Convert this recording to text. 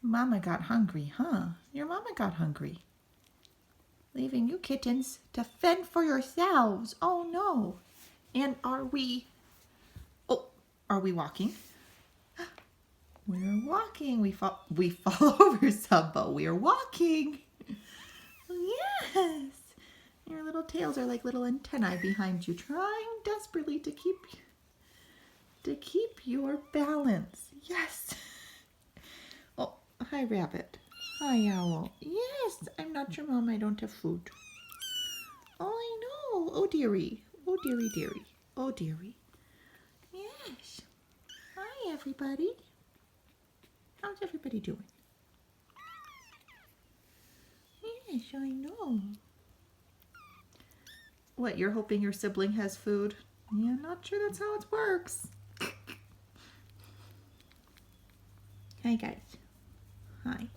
Mama got hungry, huh? Your mama got hungry. Leaving you kittens to fend for yourselves. Oh no. And are we walking? We're walking. We fall over some, but we're walking. Yes. Your little tails are like little antennae behind you, trying desperately to keep your balance. Yes. Oh, hi rabbit. Hi owl. Yes, I'm not your mom. I don't have food. Oh, I know. Oh dearie. Oh dearie dearie. Oh dearie. Yes. Hi everybody. How's everybody doing? Yes, I know. What, you're hoping your sibling has food? Yeah, I'm not sure that's how it works. Hi guys. Hi.